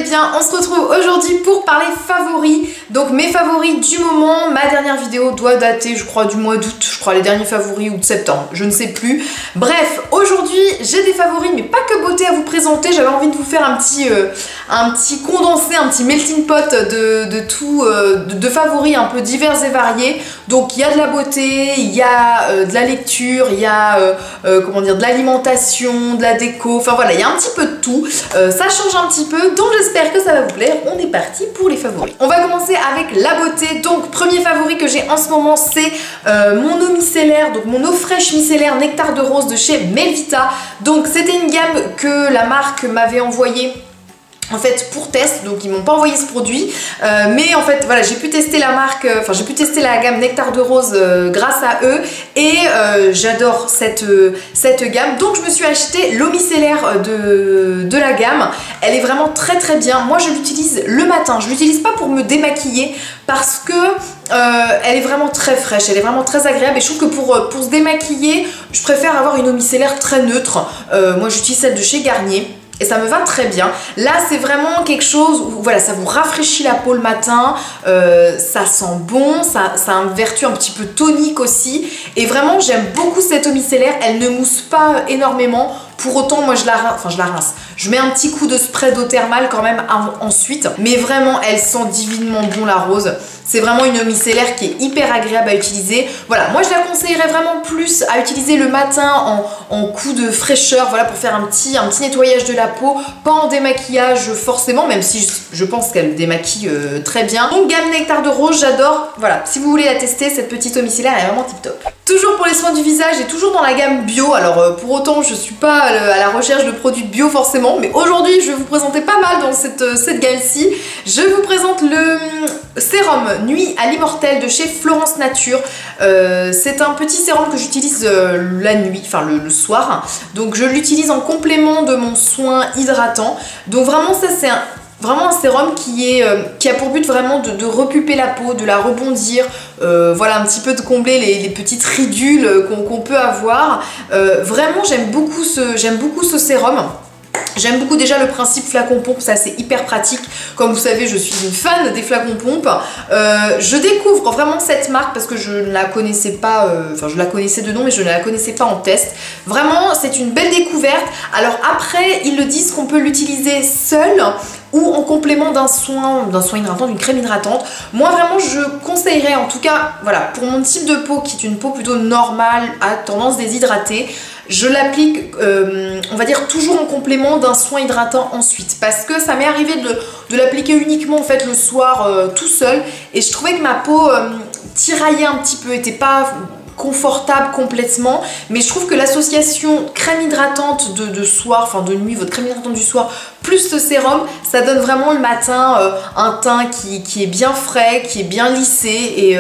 bien, on se retrouve aujourd'hui pour parler favoris. Donc mes favoris du moment, ma dernière vidéo doit dater je crois du mois d'août, je crois les derniers favoris ou de septembre, je ne sais plus. Bref, aujourd'hui j'ai des favoris mais pas que beauté à vous présenter, j'avais envie de vous faire un petit condensé, un petit melting pot de favoris un peu divers et variés. Donc il y a de la beauté, il y a de la lecture, il y a comment dire, de l'alimentation, de la déco, enfin voilà, il y a un petit peu de tout. Ça change un petit peu, donc j'espère que ça va vous plaire. On est parti pour les favoris. On va commencer avec la beauté. Donc premier favori que j'ai en ce moment, c'est mon eau micellaire, donc mon eau fraîche micellaire Nectar de rose de chez Melvita. Donc c'était une gamme que la marque m'avait envoyée en fait pour test, donc ils m'ont pas envoyé ce produit, mais en fait voilà, j'ai pu tester la marque, enfin j'ai pu tester la gamme Nectar de rose grâce à eux, et j'adore cette gamme, donc je me suis acheté l'eau micellaire de la gamme. Elle est vraiment très très bien. Moi je l'utilise le matin, je l'utilise pas pour me démaquiller parce que elle est vraiment très fraîche, elle est vraiment très agréable, et je trouve que pour se démaquiller je préfère avoir une eau micellaire très neutre. Moi j'utilise celle de chez Garnier et ça me va très bien. Là c'est vraiment quelque chose où voilà, ça vous rafraîchit la peau le matin, ça sent bon, ça a une vertu un petit peu tonique aussi, et vraiment j'aime beaucoup cette eau micellaire. Elle ne mousse pas énormément, pour autant moi je la rince, je mets un petit coup de spray d'eau thermale quand même ensuite, mais vraiment elle sent divinement bon la rose. C'est vraiment une eau micellaire qui est hyper agréable à utiliser. Voilà, moi je la conseillerais vraiment plus à utiliser le matin en coup de fraîcheur, voilà, pour faire un petit nettoyage de la peau, pas en démaquillage forcément, même si je pense qu'elle démaquille très bien. Donc gamme Nectar de rose, j'adore. Voilà, si vous voulez la tester, cette petite eau micellaire elle est vraiment tip top. Toujours pour les soins du visage et toujours dans la gamme bio. Alors pour autant je suis pas à la recherche de produits bio forcément, mais aujourd'hui je vais vous présenter pas mal dans cette gamme-ci. Je vous présente le sérum Nuit à l'immortel de chez Florence Nature. C'est un petit sérum que j'utilise la nuit, enfin le soir. Donc je l'utilise en complément de mon soin hydratant. Donc vraiment ça c'est vraiment un sérum qui a pour but vraiment de repulper la peau, de la rebondir, voilà, un petit peu de combler les petites ridules qu'on peut avoir. Vraiment j'aime beaucoup ce sérum. J'aime beaucoup déjà le principe flacon pompe, ça c'est hyper pratique. Comme vous savez, je suis une fan des flacons pompe. Je découvre vraiment cette marque parce que je ne la connaissais pas, enfin je la connaissais de nom mais je ne la connaissais pas en test. Vraiment c'est une belle découverte. Alors après ils le disent qu'on peut l'utiliser seul ou en complément d'un soin hydratant, d'une crème hydratante. Moi vraiment je conseillerais, en tout cas voilà, pour mon type de peau qui est une peau plutôt normale à tendance déshydratée, je l'applique, on va dire, toujours en complément d'un soin hydratant ensuite, parce que ça m'est arrivé de l'appliquer uniquement en fait le soir tout seul, et je trouvais que ma peau tiraillait un petit peu, était pas confortable complètement, mais je trouve que l'association crème hydratante de soir, enfin de nuit, votre crème hydratante du soir plus ce sérum, ça donne vraiment le matin un teint qui est bien frais, qui est bien lissé, et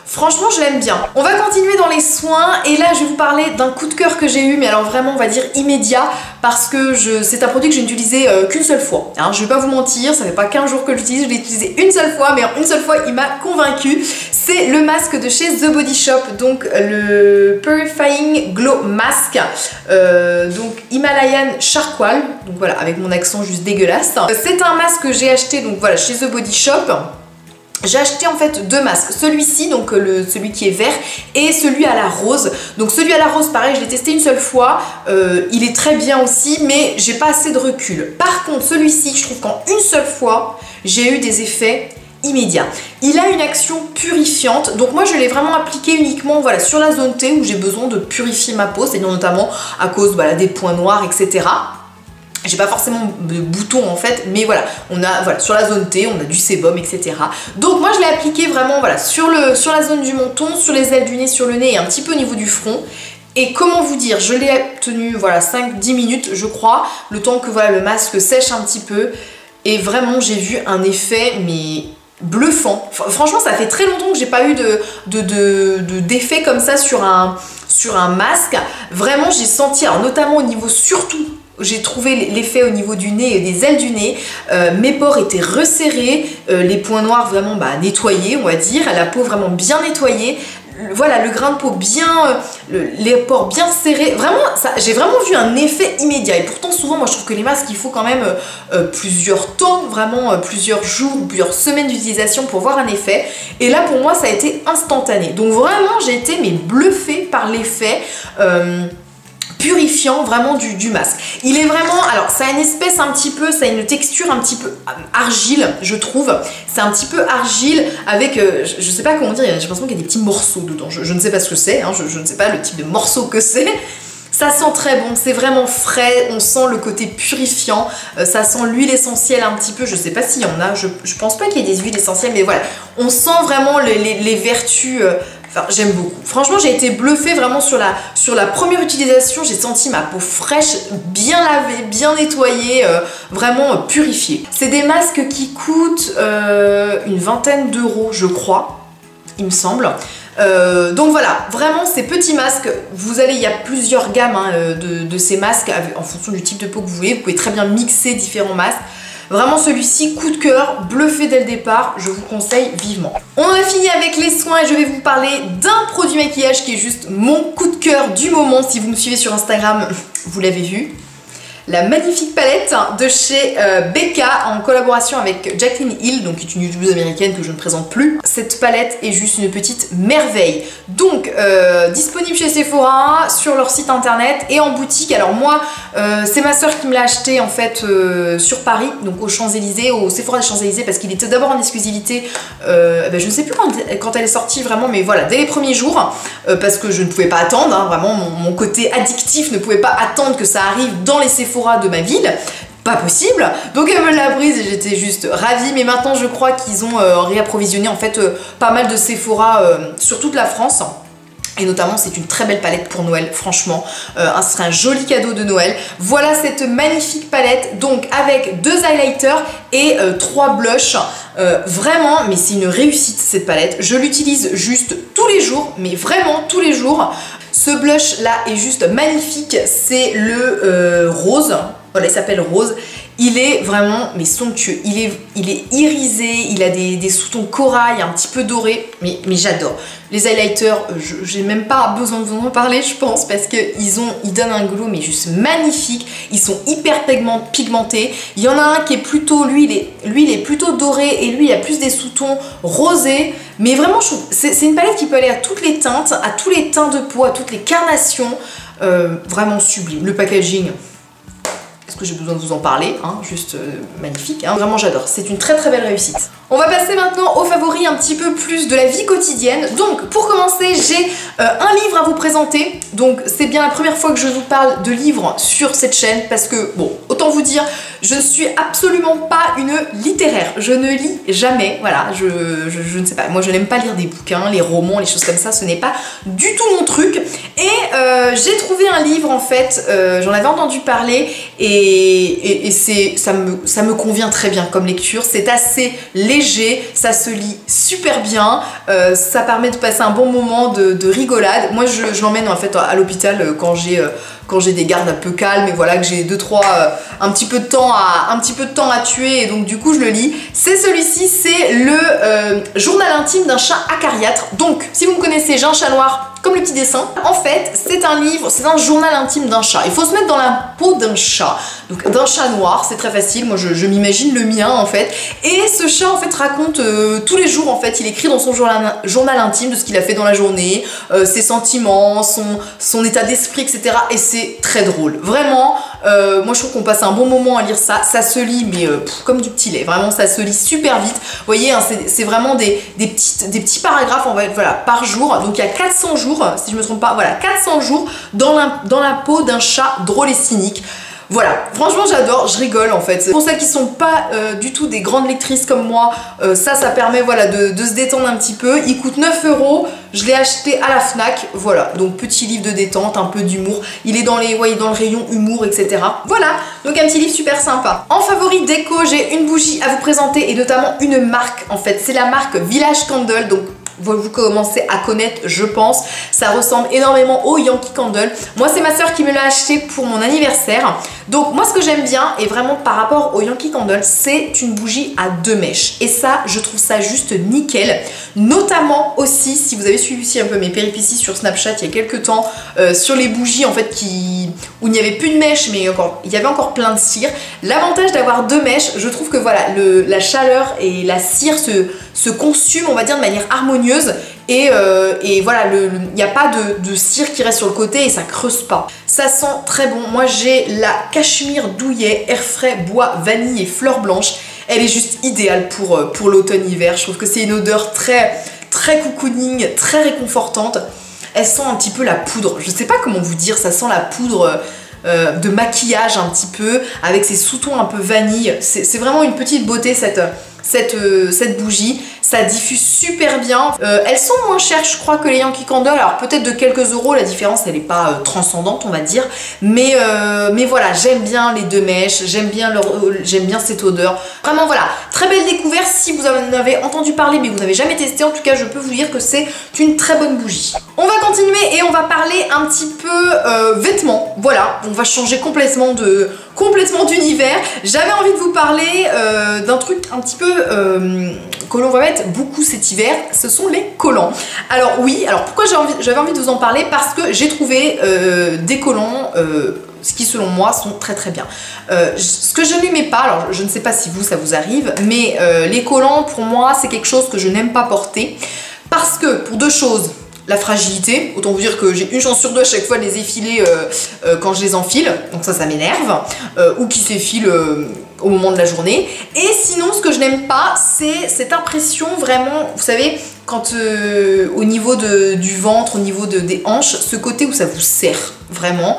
franchement je l'aime bien. On va continuer dans les soins, et là je vais vous parler d'un coup de cœur que j'ai eu, mais alors vraiment on va dire immédiat, parce que c'est un produit que j'ai utilisé qu'une seule fois, hein, je vais pas vous mentir, ça fait pas 15 jours que je l'utilise, je l'ai utilisé une seule fois, mais en une seule fois il m'a convaincue. C'est le masque de chez The Body Shop, donc le Purifying Glow Mask, donc Himalayan Charcoal, donc voilà, avec mon accent juste dégueulasse. C'est un masque que j'ai acheté donc voilà chez The Body Shop. J'ai acheté en fait deux masques, celui-ci, donc celui qui est vert, et celui à la rose. Donc celui à la rose, pareil, je l'ai testé une seule fois, il est très bien aussi, mais j'ai pas assez de recul. Par contre celui-ci, je trouve qu'en une seule fois, j'ai eu des effets immédiats. Il a une action purifiante, donc moi je l'ai vraiment appliqué uniquement voilà, sur la zone T où j'ai besoin de purifier ma peau, c'est-à-dire notamment à cause voilà, des points noirs, etc. J'ai pas forcément de boutons en fait, mais voilà, on a voilà, sur la zone T, on a du sébum, etc. Donc moi je l'ai appliqué vraiment voilà, sur la zone du menton, sur les ailes du nez, sur le nez et un petit peu au niveau du front. Et comment vous dire, je l'ai tenu voilà, 5-10 minutes je crois, le temps que voilà, le masque sèche un petit peu. Et vraiment j'ai vu un effet mais bluffant. Franchement ça fait très longtemps que j'ai pas eu d'effet comme ça sur un masque. Vraiment j'ai senti, alors notamment au niveau surtout, j'ai trouvé l'effet au niveau du nez et des ailes du nez, mes pores étaient resserrés, les points noirs vraiment nettoyés on va dire, la peau vraiment bien nettoyée, voilà, le grain de peau bien, les pores bien serrés. Vraiment, j'ai vraiment vu un effet immédiat. Et pourtant, souvent, moi, je trouve que les masques, il faut quand même plusieurs temps, vraiment plusieurs jours ou plusieurs semaines d'utilisation pour voir un effet. Et là, pour moi, ça a été instantané. Donc vraiment, j'ai été mais bluffée par l'effet purifiant vraiment du masque. Il est vraiment, alors ça a une espèce un petit peu, ça a une texture un petit peu argile, je trouve. C'est un petit peu argile avec, je sais pas comment dire, j'ai l'impression qu'il y a des petits morceaux dedans. Je ne sais pas ce que c'est, hein, je ne sais pas le type de morceau que c'est. Ça sent très bon, c'est vraiment frais, on sent le côté purifiant, ça sent l'huile essentielle un petit peu, je sais pas s'il y en a, je pense pas qu'il y ait des huiles essentielles, mais voilà, on sent vraiment les vertus, enfin j'aime beaucoup. Franchement j'ai été bluffée vraiment sur la première utilisation, j'ai senti ma peau fraîche, bien lavée, bien nettoyée, vraiment purifiée. C'est des masques qui coûtent une vingtaine d'euros je crois, il me semble. Donc voilà, vraiment ces petits masques, il y a plusieurs gammes hein, de ces masques en fonction du type de peau que vous voulez, vous pouvez très bien mixer différents masques. Vraiment celui-ci, coup de cœur, bluffé dès le départ, je vous conseille vivement. On a fini avec les soins et je vais vous parler d'un produit maquillage qui est juste mon coup de cœur du moment. Si vous me suivez sur Instagram, vous l'avez vu. La magnifique palette de chez Becca en collaboration avec Jaclyn Hill, donc qui est une youtubeuse américaine que je ne présente plus. Cette palette est juste une petite merveille. Donc disponible chez Sephora, sur leur site internet et en boutique. Alors moi, c'est ma soeur qui me l'a acheté en fait sur Paris, donc aux Champs-Élysées, au Sephora des Champs-Élysées, parce qu'il était d'abord en exclusivité, je ne sais plus quand elle est sortie vraiment, mais voilà, dès les premiers jours, parce que je ne pouvais pas attendre, hein, vraiment mon côté addictif ne pouvait pas attendre que ça arrive dans les Sephora de ma ville, pas possible, donc elle me l'a prise et j'étais juste ravie. Mais maintenant je crois qu'ils ont réapprovisionné en fait pas mal de Sephora sur toute la France. Et notamment c'est une très belle palette pour Noël, franchement, ce serait un joli cadeau de Noël. Voilà cette magnifique palette, donc avec 2 highlighters et 3 blushs. Vraiment, mais c'est une réussite cette palette. Je l'utilise juste tous les jours, mais vraiment tous les jours. Ce blush là est juste magnifique, c'est le rose, voilà il s'appelle rose. Il est vraiment mais somptueux, il est irisé, il a des sous-tons corail, un petit peu doré, mais j'adore. Les highlighters, j'ai même pas besoin de vous en parler je pense, parce qu'ils donnent un glow mais juste magnifique, ils sont hyper pigmentés. Il y en a un qui est plutôt, lui il est plutôt doré et lui il a plus des sous-tons rosés. Mais vraiment je trouve, c'est une palette qui peut aller à toutes les teintes, à tous les teints de peau, à toutes les carnations, vraiment sublime. Le packaging, est-ce que j'ai besoin de vous en parler, hein, juste magnifique, hein. Vraiment j'adore, c'est une très très belle réussite. On va passer maintenant aux favoris un petit peu plus de la vie quotidienne. Donc pour commencer, j'ai un livre à vous présenter. Donc c'est bien la première fois que je vous parle de livres sur cette chaîne, parce que bon, autant vous dire, je ne suis absolument pas une littéraire, je ne lis jamais, voilà, je ne sais pas, moi je n'aime pas lire des bouquins, les romans, les choses comme ça, ce n'est pas du tout mon truc. Et j'ai trouvé un livre en fait, j'en avais entendu parler et ça me convient très bien comme lecture, c'est assez léger, ça se lit super bien, ça permet de passer un bon moment de rigolade. Moi je l'emmène en fait à l'hôpital quand j'ai des gardes un peu calmes et voilà que j'ai 2-3 un petit peu de temps à tuer, et donc du coup je le lis. C'est celui-ci, c'est le journal intime d'un chat acariâtre. Donc si vous me connaissez, j'ai un chat noir comme le petit dessin. En fait c'est un livre, c'est un journal intime d'un chat. Il faut se mettre dans la peau d'un chat, donc d'un chat noir, c'est très facile. Moi je m'imagine le mien en fait, et ce chat en fait raconte tous les jours en fait, il écrit dans son journal intime de ce qu'il a fait dans la journée, ses sentiments, son état d'esprit, etc. Et c'est très drôle, vraiment. Moi je trouve qu'on passe un bon moment à lire ça, ça se lit mais comme du petit lait, vraiment ça se lit super vite. Vous voyez hein, c'est vraiment des petits paragraphes en fait, voilà, par jour. Donc il y a 400 jours, si je me trompe pas, voilà, 400 jours dans la peau d'un chat drôle et cynique. Voilà, franchement j'adore, je rigole en fait. Pour celles qui sont pas du tout des grandes lectrices comme moi, ça permet voilà, de se détendre un petit peu. Il coûte 9 €, je l'ai acheté à la Fnac, voilà. Donc petit livre de détente, un peu d'humour. Il est dans le rayon humour, etc. Voilà, donc un petit livre super sympa. En favori déco, j'ai une bougie à vous présenter et notamment une marque en fait. C'est la marque Village Candle, donc vous commencez à connaître, je pense. Ça ressemble énormément au Yankee Candle. Moi, c'est ma soeur qui me l'a acheté pour mon anniversaire. Donc moi, ce que j'aime bien, et vraiment par rapport au Yankee Candle, c'est une bougie à 2 mèches. Et ça, je trouve ça juste nickel. Notamment aussi, si vous avez suivi aussi un peu mes péripéties sur Snapchat il y a quelques temps, sur les bougies en fait où il n'y avait plus de mèches, mais il y avait encore plein de cire. L'avantage d'avoir 2 mèches, je trouve que voilà, la chaleur et la cire se consument, on va dire, de manière harmonieuse. Et voilà, il n'y a pas de cire qui reste sur le côté et ça creuse pas. Ça sent très bon. Moi, j'ai la Cachemire Douillet Air Frais Bois Vanille et Fleurs Blanches. Elle est juste idéale pour l'automne-hiver. Je trouve que c'est une odeur très, très cocooning, très réconfortante. Elle sent un petit peu la poudre. Je sais pas comment vous dire, ça sent la poudre de maquillage un petit peu, avec ses sous-tons un peu vanille. C'est vraiment une petite beauté cette bougie. Ça diffuse super bien. Elles sont moins chères, je crois, que les Yankee Candle. Alors peut-être de quelques euros, la différence elle n'est pas transcendante, on va dire. Mais voilà, j'aime bien les 2 mèches, j'aime bien cette odeur. Vraiment voilà, très belle découverte. Si vous en avez entendu parler mais vous n'avez jamais testé, en tout cas je peux vous dire que c'est une très bonne bougie. On va continuer et on va parler un petit peu vêtements. Voilà, on va changer complètement d'univers. J'avais envie de vous parler d'un truc un petit peu que l'on va mettre beaucoup cet hiver, ce sont les collants. Alors oui, alors pourquoi j'avais envie de vous en parler? Parce que j'ai trouvé des collants ce qui selon moi sont très très bien. Ce que je n'aimais pas, alors je ne sais pas si ça vous arrive, mais les collants pour moi c'est quelque chose que je n'aime pas porter parce que pour 2 choses. La fragilité, autant vous dire que j'ai une chance sur 2 à chaque fois de les effiler quand je les enfile, donc ça m'énerve, ou qui s'effilent au moment de la journée. Et sinon, ce que je n'aime pas, c'est cette impression vraiment, vous savez, quand au niveau du ventre, au niveau des hanches, ce côté où ça vous serre, vraiment.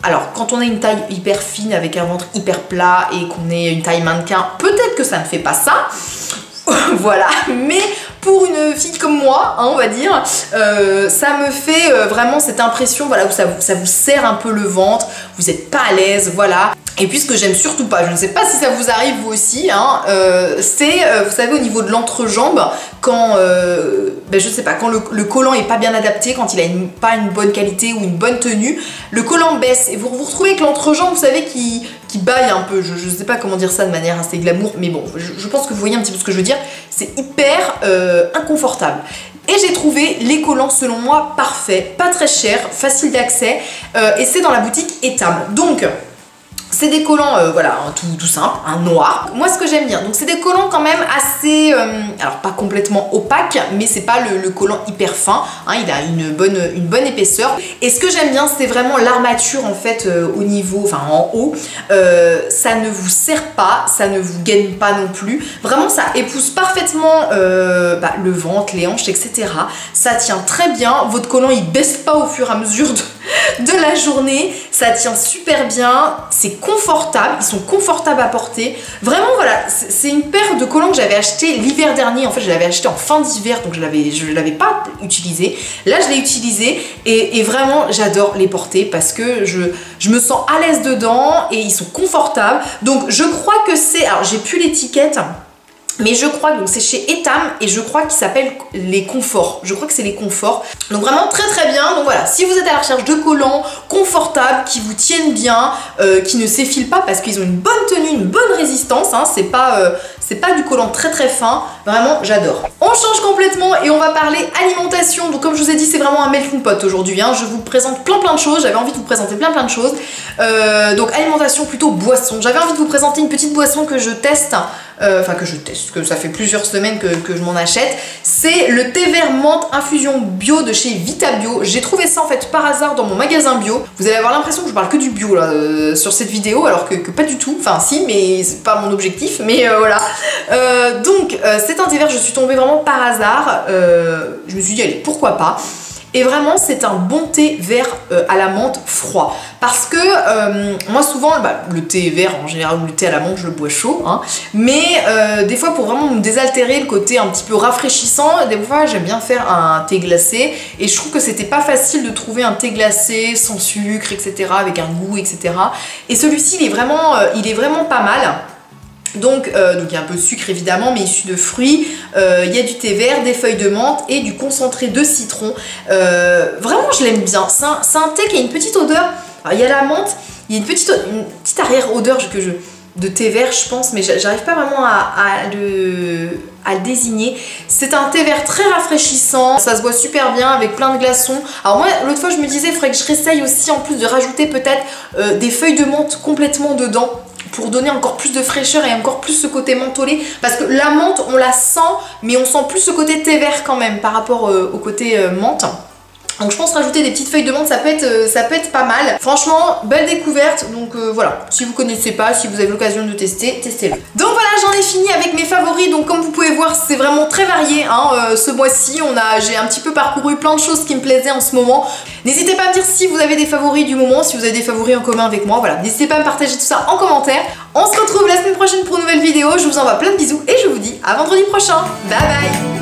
Alors, quand on a une taille hyper fine avec un ventre hyper plat et qu'on est une taille mannequin, peut-être que ça ne fait pas ça. Voilà, mais pour une fille comme moi, hein, on va dire, ça me fait vraiment cette impression, voilà, où ça vous serre un peu le ventre, vous n'êtes pas à l'aise, voilà. Et puis ce que j'aime surtout pas, je ne sais pas si ça vous arrive vous aussi, hein, c'est, vous savez, au niveau de l'entrejambe, quand, je sais pas, quand le collant est pas bien adapté, quand il a pas une bonne qualité ou une bonne tenue, le collant baisse et vous vous retrouvez avec l'entrejambe, vous savez, qui baille un peu. Je sais pas comment dire ça de manière assez glamour, mais bon, je pense que vous voyez un petit peu ce que je veux dire. C'est hyper inconfortable. Et j'ai trouvé les collants selon moi parfaits, pas très chers, faciles d'accès, et c'est dans la boutique Etam. Donc c'est des collants, voilà, tout simple, un noir. Moi, ce que j'aime bien, donc c'est des collants quand même assez, alors pas complètement opaques, mais c'est pas le collant hyper fin, hein, il a une bonne épaisseur. Et ce que j'aime bien, c'est vraiment l'armature en fait au niveau, enfin en haut. Ça ne vous serre pas, ça ne vous gaine pas non plus. Vraiment, ça épouse parfaitement le ventre, les hanches, etc. Ça tient très bien. Votre collant, il baisse pas au fur et à mesure de la journée. Ça tient super bien. C'est confortable, ils sont confortables à porter. Vraiment, voilà, c'est une paire de collants que j'avais acheté l'hiver dernier. En fait, je l'avais acheté en fin d'hiver, donc je l'avais pas utilisé. Là, je l'ai utilisé et vraiment, j'adore les porter parce que je me sens à l'aise dedans et ils sont confortables. Donc, je crois que c'est... Alors, j'ai plus l'étiquette, mais je crois que c'est chez Etam et je crois qu'il s'appelle les Conforts. Je crois que c'est les Conforts. Donc vraiment très très bien. Donc voilà, si vous êtes à la recherche de collants confortables, qui vous tiennent bien, qui ne s'effilent pas parce qu'ils ont une bonne tenue, une bonne résistance, hein, c'est pas du collant très très fin. Vraiment, j'adore. On change complètement et on va parler alimentation. Donc comme je vous ai dit, c'est vraiment un melting pot aujourd'hui, hein. Je vous présente plein de choses. J'avais envie de vous présenter plein de choses. Donc alimentation plutôt boisson. J'avais envie de vous présenter une petite boisson que je teste. Que ça fait plusieurs semaines que je m'en achète. C'est le thé vert menthe infusion bio de chez Vita Bio. J'ai trouvé ça en fait par hasard dans mon magasin bio. Vous allez avoir l'impression que je parle que du bio là sur cette vidéo, alors que pas du tout. Enfin si, mais c'est pas mon objectif. Mais voilà. Donc c'est un thé vert, je suis tombée vraiment par hasard. Je me suis dit allez, pourquoi pas. Et vraiment, c'est un bon thé vert à la menthe froid. Parce que moi, souvent, le thé vert en général ou le thé à la menthe, je le bois chaud. Hein, mais des fois, pour vraiment me désaltérer le côté un petit peu rafraîchissant, des fois, j'aime bien faire un thé glacé. Et je trouve que c'était pas facile de trouver un thé glacé sans sucre, etc., avec un goût, etc. Et celui-ci, il est vraiment pas mal. Donc il y a un peu de sucre évidemment, mais issu de fruits. Il y a du thé vert, des feuilles de menthe et du concentré de citron. Vraiment, je l'aime bien. C'est un thé qui a une petite odeur. Alors, il y a la menthe, il y a une petite arrière-odeur de thé vert, je pense, mais j'arrive pas vraiment à le désigner. C'est un thé vert très rafraîchissant, ça se boit super bien avec plein de glaçons. Alors moi, l'autre fois, je me disais, il faudrait que je réessaye aussi, en plus de rajouter peut-être des feuilles de menthe complètement dedans, pour donner encore plus de fraîcheur et encore plus ce côté mentholé, parce que la menthe on la sent, mais on sent plus ce côté thé vert quand même par rapport au côté menthe. Donc je pense rajouter des petites feuilles de menthe, ça peut être pas mal. Franchement, belle découverte. Donc voilà, si vous connaissez pas, si vous avez l'occasion de tester, testez-le. Donc voilà, j'en ai fini avec mes favoris. Donc comme vous pouvez voir, c'est vraiment très varié hein. Ce mois-ci, j'ai un petit peu parcouru plein de choses qui me plaisaient en ce moment. N'hésitez pas à me dire si vous avez des favoris du moment, si vous avez des favoris en commun avec moi. Voilà, n'hésitez pas à me partager tout ça en commentaire. On se retrouve la semaine prochaine pour une nouvelle vidéo. Je vous envoie plein de bisous et je vous dis à vendredi prochain. Bye bye.